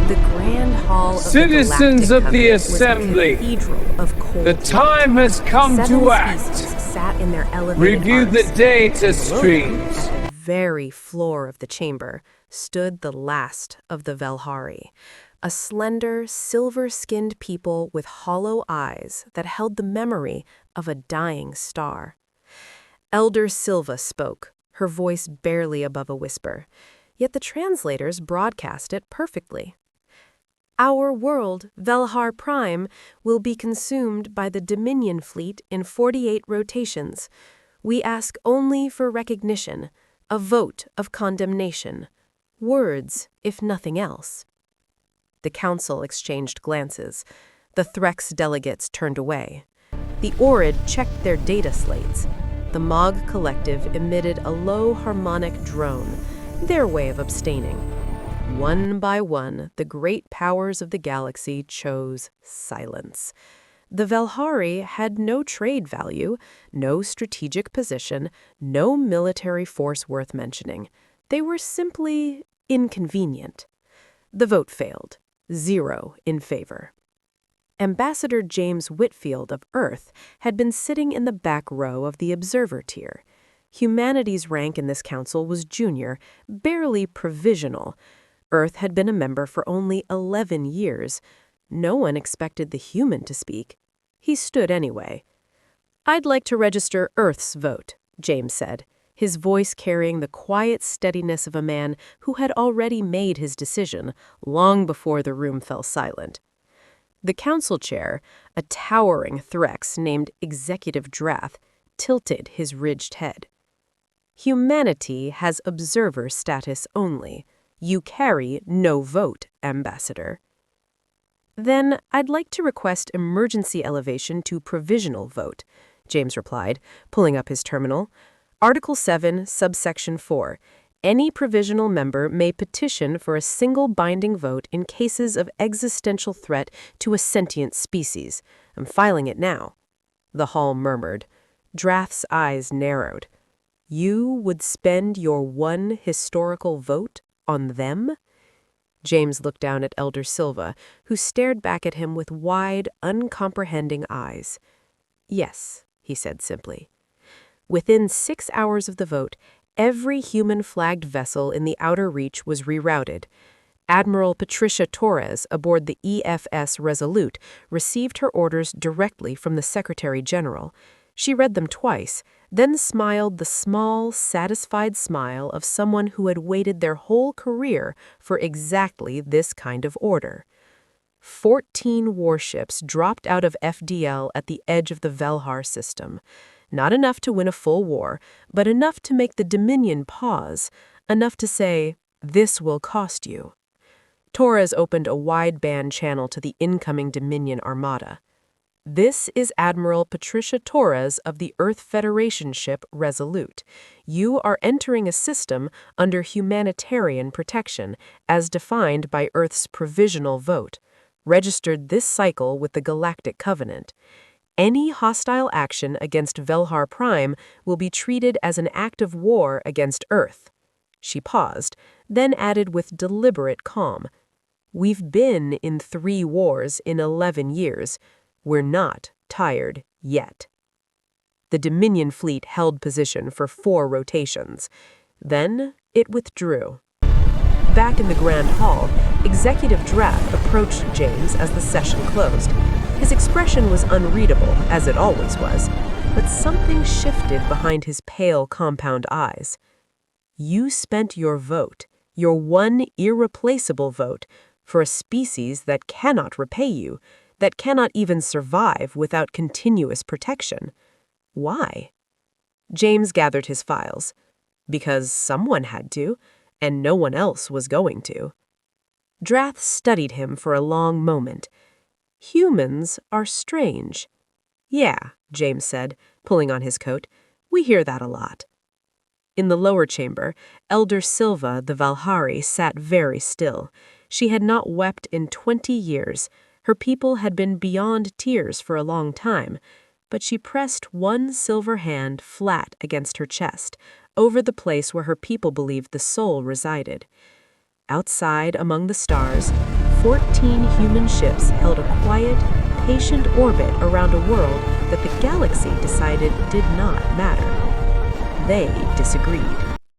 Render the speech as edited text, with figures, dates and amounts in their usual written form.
The grand hall of Citizens the Galactic of the Covenant was Assembly, a cathedral of cold the time has come Seven to act. species sat in their elevated Review the arcs. data Below them, streams. at the very floor of the chamber, stood the last of the Velhari, a slender, silver-skinned people with hollow eyes that held the memory of a dying star. Elder Silva spoke, her voice barely above a whisper, yet the translators broadcast it perfectly. Our world, Velhar Prime, will be consumed by the Dominion fleet in 48 rotations. We ask only for recognition, a vote of condemnation. Words, if nothing else. The council exchanged glances. The Threx delegates turned away. The Orid checked their data slates. The Mog Collective emitted a low harmonic drone, their way of abstaining. One by one, the great powers of the galaxy chose silence. The Velhari had no trade value, no strategic position, no military force worth mentioning. They were simply inconvenient. The vote failed, 0 in favor. Ambassador James Whitfield of Earth had been sitting in the back row of the observer tier. Humanity's rank in this council was junior, barely provisional. Earth had been a member for only 11 years. No one expected the human to speak. He stood anyway. "I'd like to register Earth's vote," James said, his voice carrying the quiet steadiness of a man who had already made his decision long before the room fell silent. The council chair, a towering Threx named Executive Drath, tilted his ridged head. "Humanity has observer status only. You carry no vote, Ambassador." "Then I'd like to request emergency elevation to provisional vote," James replied, pulling up his terminal. "Article 7, subsection 4. Any provisional member may petition for a single binding vote in cases of existential threat to a sentient species. I'm filing it now." The hall murmured. Drath's eyes narrowed. "You would spend your one historical vote on them?" James looked down at Elder Silva, who stared back at him with wide, uncomprehending eyes. "Yes," he said simply. Within 6 hours of the vote, every human-flagged vessel in the outer reach was rerouted. Admiral Patricia Torres aboard the EFS Resolute received her orders directly from the Secretary General. She read them twice, then smiled the small, satisfied smile of someone who had waited their whole career for exactly this kind of order. 14 warships dropped out of FDL at the edge of the Velhar system. Not enough to win a full war, but enough to make the Dominion pause, enough to say, "This will cost you." Torres opened a wideband channel to the incoming Dominion armada. "This is Admiral Patricia Torres of the Earth Federation ship Resolute. You are entering a system under humanitarian protection, as defined by Earth's provisional vote, registered this cycle with the Galactic Covenant. Any hostile action against Velhar Prime will be treated as an act of war against Earth." She paused, then added with deliberate calm, "We've been in 3 wars in 11 years. We're not tired yet." The Dominion fleet held position for 4 rotations. Then it withdrew. Back in the Grand Hall, Executive Drath approached James as the session closed. His expression was unreadable, as it always was, but something shifted behind his pale compound eyes. "You spent your vote, your one irreplaceable vote, for a species that cannot repay you, that cannot even survive without continuous protection. Why?" James gathered his files. "Because someone had to, and no one else was going to." Drath studied him for a long moment. "Humans are strange." "Yeah," James said, pulling on his coat. "We hear that a lot." In the lower chamber, Elder Silva, the Velhari, sat very still. She had not wept in 20 years. Her people had been beyond tears for a long time, but she pressed one silver hand flat against her chest, over the place where her people believed the soul resided. Outside among the stars, 14 human ships held a quiet, patient orbit around a world that the galaxy decided did not matter. They disagreed.